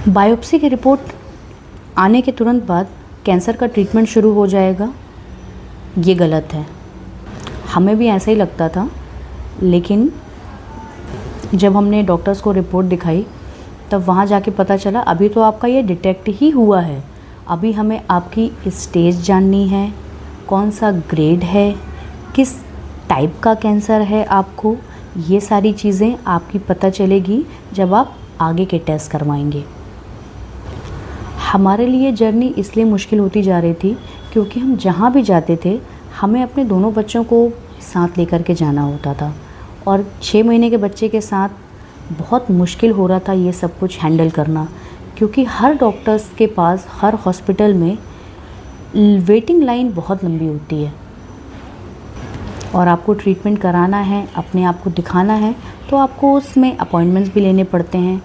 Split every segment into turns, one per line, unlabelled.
Biopsy की report आने के तुरंत बाद कैंसर का ट्रीटमेंट शुरू हो जाएगा, ये गलत है। हमें भी ऐसा ही लगता था, लेकिन जब हमने डॉक्टर्स को रिपोर्ट दिखाई तब वहाँ जाके पता चला अभी तो आपका ये डिटेक्ट ही हुआ है। अभी हमें आपकी स्टेज जाननी है, कौन सा ग्रेड है, किस टाइप का कैंसर है आपको, ये सारी चीज़ें आपकी पता चलेगी जब आप आगे के टेस्ट करवाएंगे। हमारे लिए जर्नी इसलिए मुश्किल होती जा रही थी क्योंकि हम जहाँ भी जाते थे हमें अपने दोनों बच्चों को साथ लेकर के जाना होता था और 6 महीने के बच्चे के साथ बहुत मुश्किल हो रहा था ये सब कुछ हैंडल करना, क्योंकि हर डॉक्टर्स के पास हर हॉस्पिटल में वेटिंग लाइन बहुत लंबी होती है और आपको ट्रीटमेंट कराना है, अपने आप को दिखाना है तो आपको उसमें अपॉइंटमेंट्स भी लेने पड़ते हैं,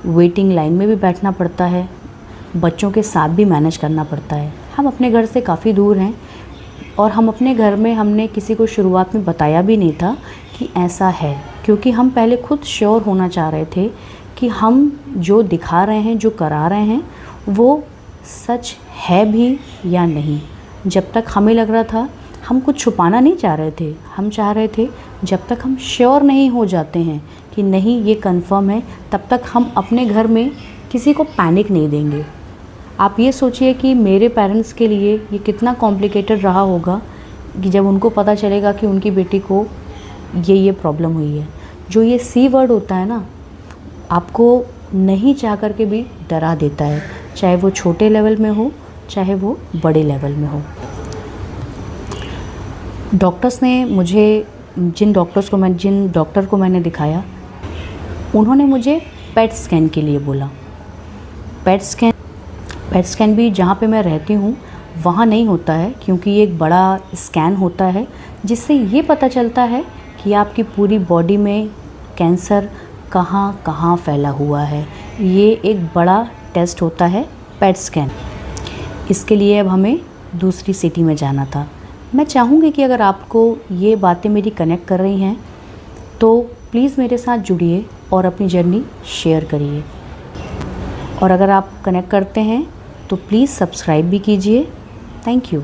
वेटिंग लाइन में भी बैठना पड़ता है, बच्चों के साथ भी मैनेज करना पड़ता है। हम अपने घर से काफ़ी दूर हैं और हम अपने घर में हमने किसी को शुरुआत में बताया भी नहीं था कि ऐसा है, क्योंकि हम पहले खुद श्योर होना चाह रहे थे कि हम जो दिखा रहे हैं, जो करा रहे हैं वो सच है भी या नहीं। जब तक हमें लग रहा था, हम कुछ छुपाना नहीं चाह रहे थे, हम चाह रहे थे जब तक हम श्योर नहीं हो जाते हैं कि नहीं ये कंफर्म है, तब तक हम अपने घर में किसी को पैनिक नहीं देंगे। आप ये सोचिए कि मेरे पेरेंट्स के लिए ये कितना कॉम्प्लिकेटेड रहा होगा कि जब उनको पता चलेगा कि उनकी बेटी को ये प्रॉब्लम हुई है। जो ये सी वर्ड होता है ना, आपको नहीं चाह कर के भी डरा देता है, चाहे वो छोटे लेवल में हो चाहे वो बड़े लेवल में हो। डॉक्टर्स ने मुझे जिन डॉक्टर को मैंने दिखाया उन्होंने मुझे पेट स्कैन के लिए बोला। पेट स्कैन भी जहाँ पे मैं रहती हूँ वहाँ नहीं होता है, क्योंकि ये एक बड़ा स्कैन होता है जिससे ये पता चलता है कि आपकी पूरी बॉडी में कैंसर कहाँ कहाँ फैला हुआ है। ये एक बड़ा टेस्ट होता है पेट स्कैन। इसके लिए अब हमें दूसरी सिटी में जाना था। मैं चाहूँगी कि अगर आपको ये बातें मेरी कनेक्ट कर रही हैं तो प्लीज़ मेरे साथ जुड़िए और अपनी जर्नी शेयर करिए, और अगर आप कनेक्ट करते हैं तो प्लीज़ सब्सक्राइब भी कीजिए। Thank you.